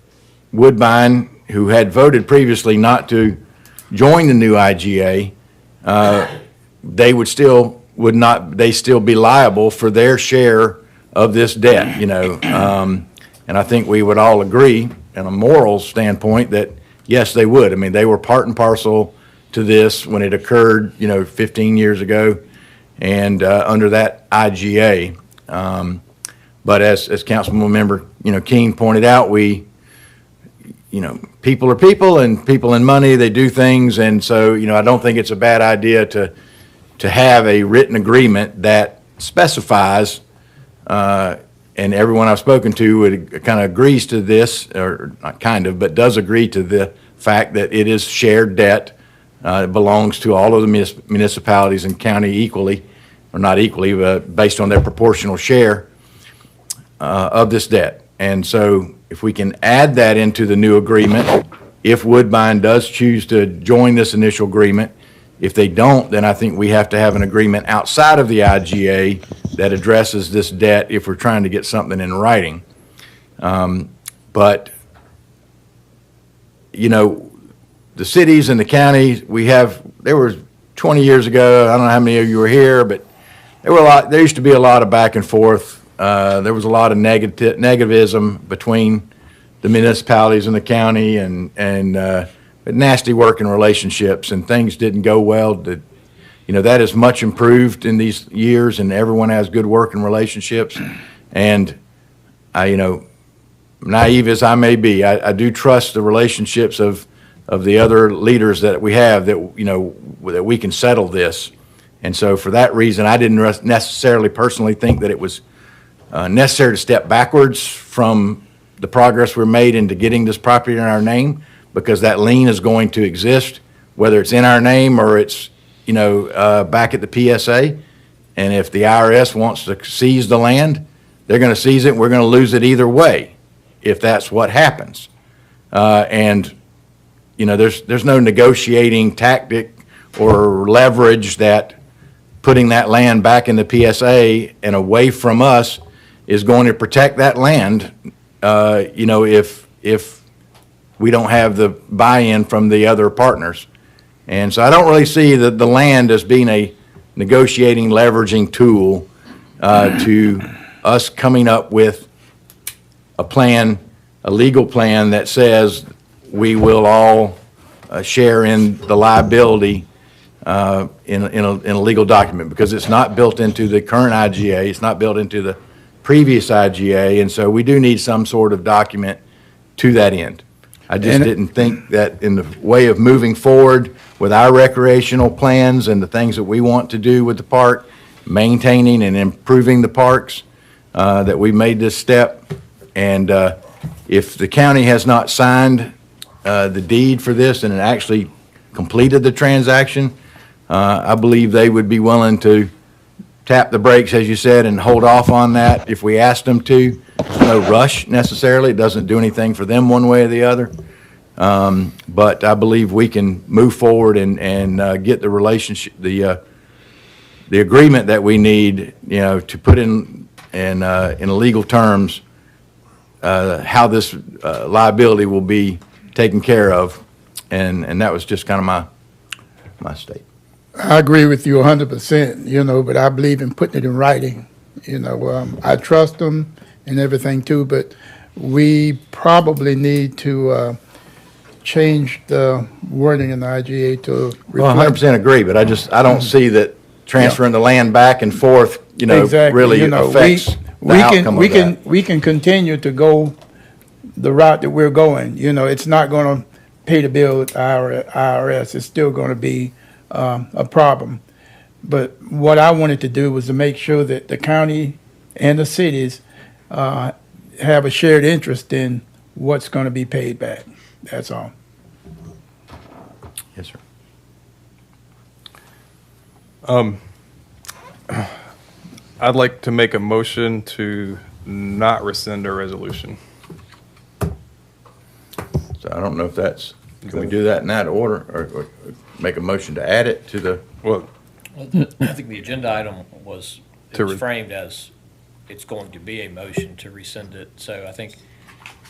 Woodbine, who had voted previously not to join the new IGA, they would still be liable for their share of this debt, and I think we would all agree, in a moral standpoint, that yes, they would. I mean, they were part and parcel to this when it occurred, 15 years ago, and under that IGA. But as Councilman Member, Keene pointed out, people are people, and people in money, they do things, and so, I don't think it's a bad idea to have a written agreement that specifies, and everyone I've spoken to kind of agrees to this, or not kind of, but does agree to the fact that it is shared debt. It belongs to all of the municipalities and county equally, or not equally, but based on their proportional share of this debt. And so if we can add that into the new agreement, if Woodbine does choose to join this initial agreement, if they don't, then I think we have to have an agreement outside of the IGA that addresses this debt if we're trying to get something in writing. But the cities and the counties, there was 20 years ago, I don't know how many of you were here, but there used to be a lot of back and forth. There was a lot of negativism between the municipalities and the county, and nasty working relationships, and things didn't go well. That is much improved in these years, and everyone has good working relationships. And naive as I may be, I do trust the relationships of the other leaders that we have, that that we can settle this. And so for that reason, I didn't necessarily personally think that it was necessary to step backwards from the progress we're made into getting this property in our name, because that lien is going to exist, whether it's in our name or it's back at the PSA. And if the IRS wants to seize the land, they're going to seize it. We're going to lose it either way, if that's what happens. And there's no negotiating tactic or leverage that putting that land back in the PSA and away from us is going to protect that land. If we don't have the buy-in from the other partners. And so I don't really see the land as being a negotiating, leveraging tool to us coming up with a plan, a legal plan that says we will all share in the liability in a legal document, because it's not built into the current IGA, it's not built into the previous IGA, and so we do need some sort of document to that end. I just didn't think that in the way of moving forward with our recreational plans and the things that we want to do with the park, maintaining and improving the parks, that we made this step. And if the county has not signed the deed for this and actually completed the transaction, I believe they would be willing to tap the brakes, as you said, and hold off on that if we asked them to. No rush necessarily. It doesn't do anything for them one way or the other. But I believe we can move forward and get the relationship, the agreement that we need, to put in legal terms how this liability will be taken care of. And that was just kind of my state. I agree with you 100%, but I believe in putting it in writing. I trust them and everything too, but we probably need to change the wording in the IGA to Well, reflect. 100% agree, but I don't see that transferring the land back and forth, Exactly. really affects the outcome of that. We can continue to go the route that we're going. It's not going to pay the bill with IRS. It's still going to be a problem. But what I wanted to do was to make sure that the county and the cities have a shared interest in what's going to be paid back. That's all. Yes, sir. I'd like to make a motion to not rescind our resolution. So I don't know if that's, can we do that in that order, or make a motion to add it to the? Well, I think the agenda item was To framed as it's going to be a motion to rescind it, so I think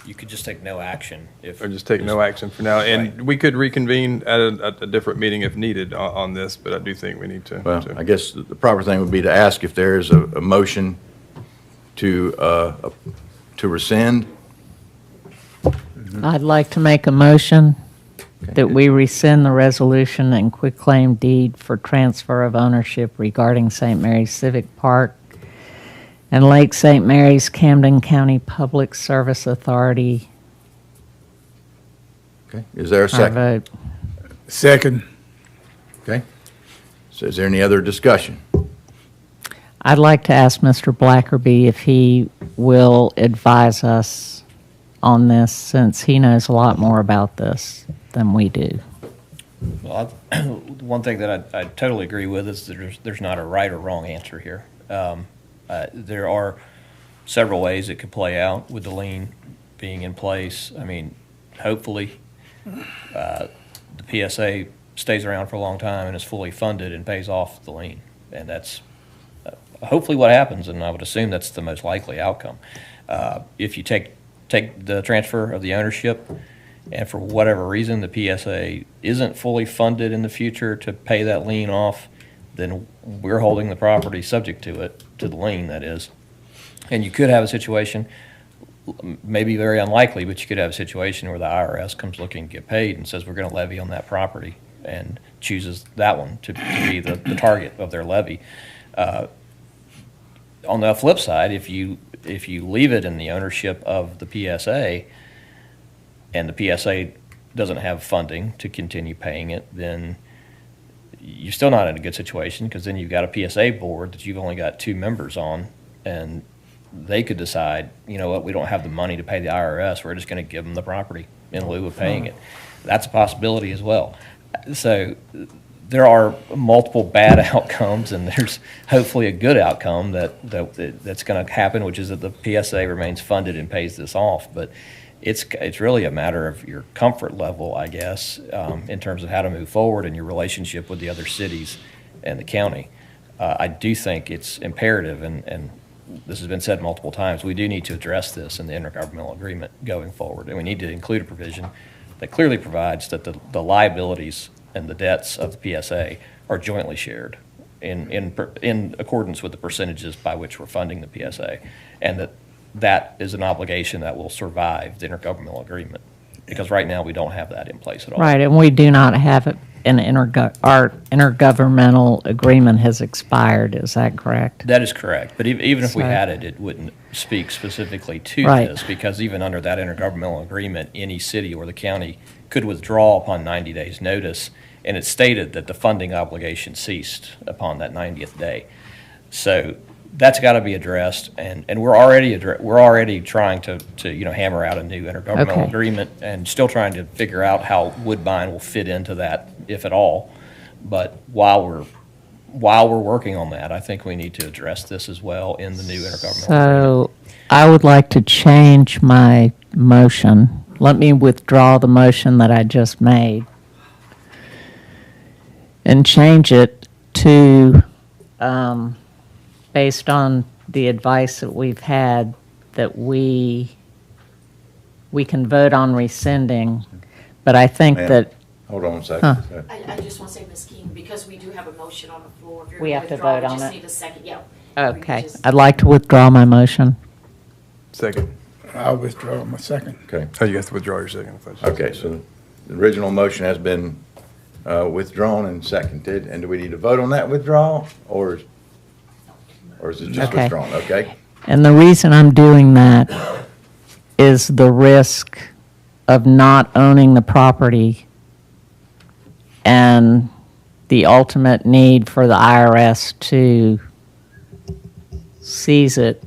you could just take no action if. Or just take no action for now, and we could reconvene at a different meeting if needed on this, but I do think we need to. Well, I guess the proper thing would be to ask if there is a motion to rescind. I'd like to make a motion that we rescind the resolution and quitclaim deed for transfer of ownership regarding St. Mary's Civic Park and Lake St. Mary's Camden County Public Service Authority. Okay, is there a Our second? vote. Second. Okay, so is there any other discussion? I'd like to ask Mr. Blackerby if he will advise us on this, since he knows a lot more about this than we do. Well, one thing that I totally agree with is that there's not a right or wrong answer here. There are several ways it could play out with the lien being in place. I mean, hopefully, the PSA stays around for a long time and is fully funded and pays off the lien. And that's hopefully what happens, and I would assume that's the most likely outcome. If you take the transfer of the ownership, and for whatever reason the PSA isn't fully funded in the future to pay that lien off, then we're holding the property subject to it, to the lien, that is. And you could have a situation, maybe very unlikely, but you could have a situation where the IRS comes looking to get paid and says, we're going to levy on that property, and chooses that one to be the target of their levy. On the flip side, if you leave it in the ownership of the PSA, and the PSA doesn't have funding to continue paying it, then you're still not in a good situation, because then you've got a PSA board that you've only got 2 members on, and they could decide, you know what, we don't have the money to pay the IRS, we're just going to give them the property in lieu of paying it. That's a possibility as well. So there are multiple bad outcomes, and there's hopefully a good outcome that's going to happen, which is that the PSA remains funded and pays this off. But it's really a matter of your comfort level, I guess, in terms of how to move forward and your relationship with the other cities and the county. I do think it's imperative, and this has been said multiple times, we do need to address this in the intergovernmental agreement going forward, and we need to include a provision that clearly provides that the liabilities and the debts of the PSA are jointly shared in accordance with the percentages by which we're funding the PSA, and that is an obligation that will survive the intergovernmental agreement, because right now we don't have that in place at all. Right, and we do not have it. Our intergovernmental agreement has expired, is that correct? That is correct, but even if we So- had it, it wouldn't speak specifically to Right. this, because even under that intergovernmental agreement, any city or the county could withdraw upon 90 days' notice, and it stated that the funding obligation ceased upon that 90th day. So that's got to be addressed, and we're already trying to hammer out a new intergovernmental Okay. agreement, and still trying to figure out how Woodbine will fit into that, if at all. But while we're working on that, I think we need to address this as well in the new intergovernmental agreement. So I would like to change my motion. Let me withdraw the motion that I just made and change it to, based on the advice that we've had, that we can vote on rescinding, but I think Ma'am, that. Hold on a second. Huh. I just want to say, Ms. King, because we do have a motion on the floor. If you're We gonna have to withdraw, vote on We just it? need a second, yeah. Okay, I'd like to withdraw my motion. Second. I'll withdraw my second. Okay. Oh, you have to withdraw your second. Okay, so the original motion has been withdrawn and seconded, and do we need to vote on that withdrawal, or is it just Okay. withdrawn? Okay? And the reason I'm doing that is the risk of not owning the property and the ultimate need for the IRS to seize it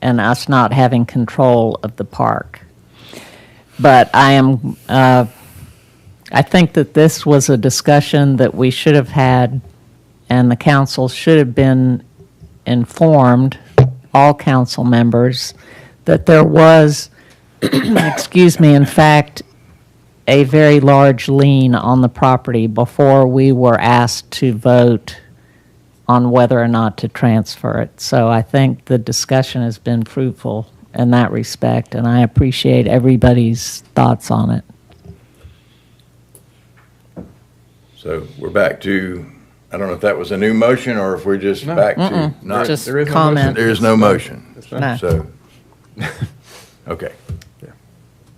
and us not having control of the park. But I think that this was a discussion that we should have had, and the council should have been informed, all council members, that there was, excuse me, in fact, a very large lien on the property before we were asked to vote on whether or not to transfer it. So I think the discussion has been fruitful in that respect, and I appreciate everybody's thoughts on it. So we're back to, I don't know if that was a new motion, or if we're just back to not. Just there is no comment. motion. There is no motion. No. So, okay.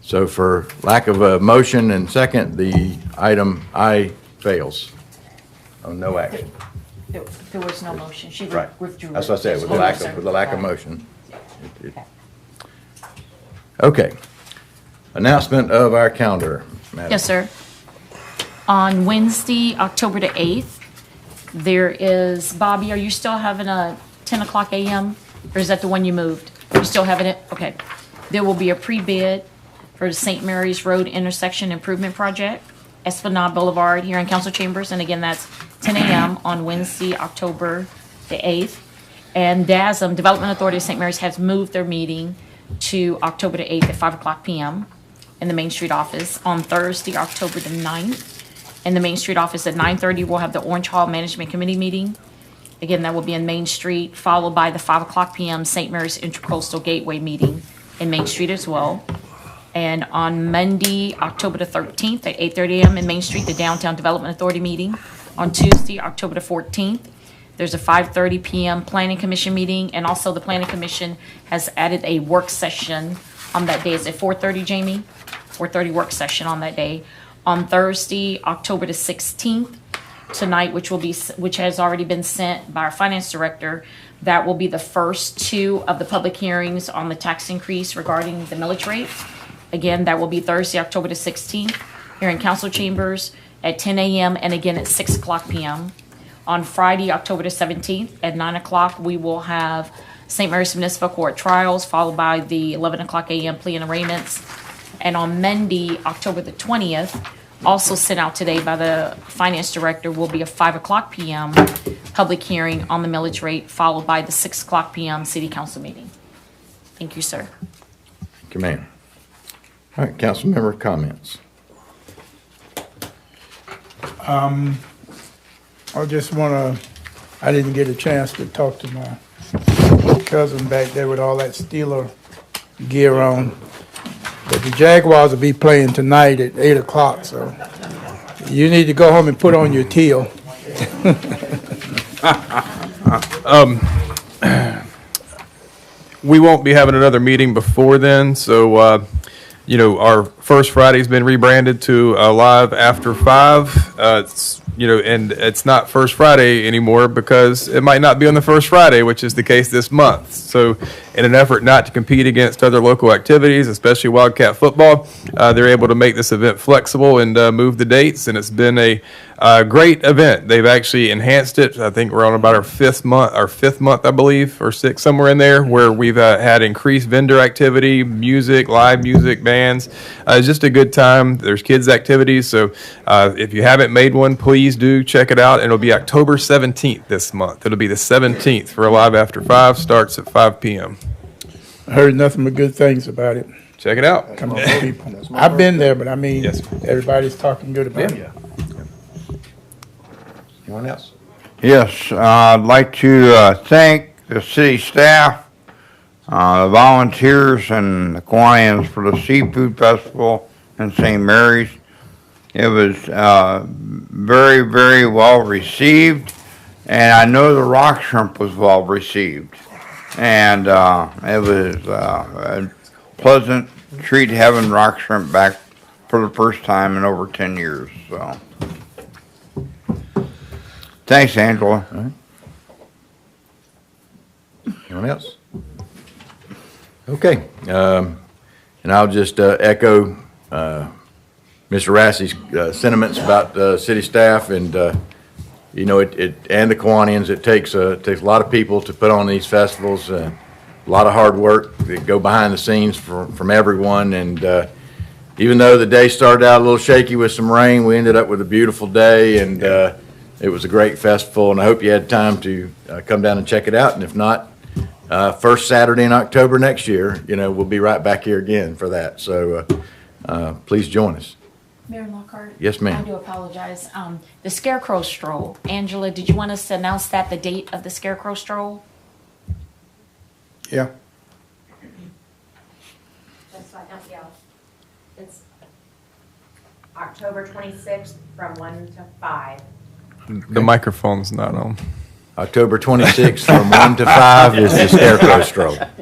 So for lack of a motion and second, the item I fails. Oh, no action. There was no motion. She Right. withdrew. That's what I said, with the Yes, lack of sir. motion. Okay. Announcement of our calendar, Madam. Yes, sir. On Wednesday, October the 8th, there is, Bobby, are you still having a 10 o'clock a.m.? Or is that the one you moved? You still having it? Okay. There will be a pre-bid for the St. Mary's Road Intersection Improvement Project, Esplanade Boulevard here in Council Chambers. And again, that's 10 a.m. on Wednesday, October the 8th. And DASM, Development Authority of St. Mary's, has moved their meeting to October the 8th at 5 o'clock p.m. in the Main Street office. On Thursday, October the 9th, in the Main Street office at 9:30, we'll have the Orange Hall Management Committee meeting. Again, that will be in Main Street, followed by the 5 o'clock p.m. St. Mary's Intracoastal Gateway meeting in Main Street as well. And on Monday, October the 13th at 8:30 a.m. in Main Street, the Downtown Development Authority meeting. On Tuesday, October the 14th, there's a 5:30 p.m. Planning Commission meeting, and also the Planning Commission has added a work session on that day. Is it 4:30, Jamie? 4:30 work session on that day. On Thursday, October the 16th, tonight, which has already been sent by our finance director, that will be the first two of the public hearings on the tax increase regarding the millage rate. Again, that will be Thursday, October the 16th, here in council chambers at 10 a.m. and again at 6 o'clock p.m. On Friday, October the 17th at 9 o'clock, we will have St. Mary's Municipal Court trials, followed by the 11 o'clock a.m. plea and arraignments. And on Monday, October the 20th, also sent out today by the finance director, will be a 5 o'clock p.m. public hearing on the millage rate, followed by the 6 o'clock p.m. city council meeting. Thank you, sir. Thank you, ma'am. All right, council member comments. I just want to, I didn't get a chance to talk to my cousin back there with all that Steeler gear on. But the Jaguars will be playing tonight at 8 o'clock, so you need to go home and put on your teal. We won't be having another meeting before then, so, our first Friday's been rebranded to Live After 5. And it's not First Friday anymore because it might not be on the first Friday, which is the case this month. So in an effort not to compete against other local activities, especially Wildcat football, they're able to make this event flexible and move the dates, and it's been a great event. They've actually enhanced it. I think we're on about our fifth month, I believe, or sixth, somewhere in there, where we've had increased vendor activity, music, live music, bands. It's just a good time. There's kids' activities, so if you haven't made one, please do check it out. And it'll be October 17th this month. It'll be the 17th for a Live After 5, starts at 5 p.m. I heard nothing but good things about it. Check it out. Come on, people. I've been there, but I mean, Yes. everybody's talking good about it. Anyone else? Yes, I'd like to thank the city staff, the volunteers, and the Kiwanis for the Seafood Festival in St. Mary's. It was very, very well received, and I know the rock shrimp was well received. And it was a pleasant treat having rock shrimp back for the first time in over 10 years, so. Thanks, Angela. All right. Anyone else? Okay, and I'll just echo Mr. Rassey's sentiments about city staff, and and the Kiwanians. It takes a lot of people to put on these festivals. A lot of hard work that go behind the scenes from everyone, and even though the day started out a little shaky with some rain, we ended up with a beautiful day, and it was a great festival, and I hope you had time to come down and check it out. And if not, first Saturday in October next year, we'll be right back here again for that. So please join us. Mayor Lockhart? Yes, ma'am. I do apologize. The Scarecrow Stroll. Angela, did you want us to announce the date of the Scarecrow Stroll? Yeah. Just so I don't yell. It's October 26th from 1 to 5. The microphone's not on. October 26th from 1 to 5 is the Scarecrow Stroll. And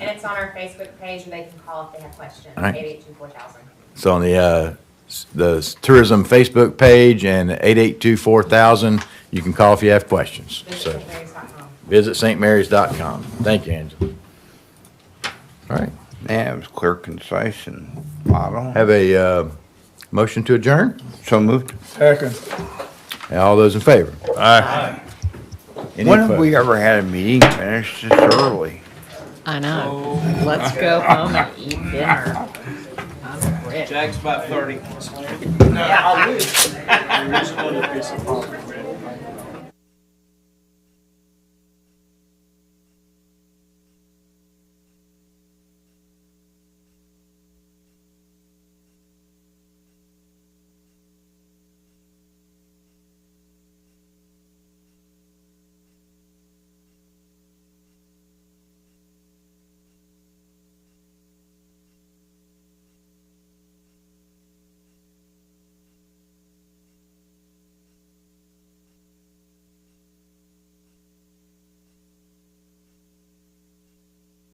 it's on our Facebook page, and they can call if they have questions. All right. 882-4000. It's on the tourism Facebook page and 882-4000. You can call if you have questions. So visit stmarys.com. Thank you, Angela. All right. Yeah, it was clear, concise, and spot on. Have a motion to adjourn? So moved. Second. All those in favor? Aye. Any When have opposed? we ever had a meeting finished this early? I know. Let's go home and eat dinner. I'm rich. Jack's about 30. Yeah.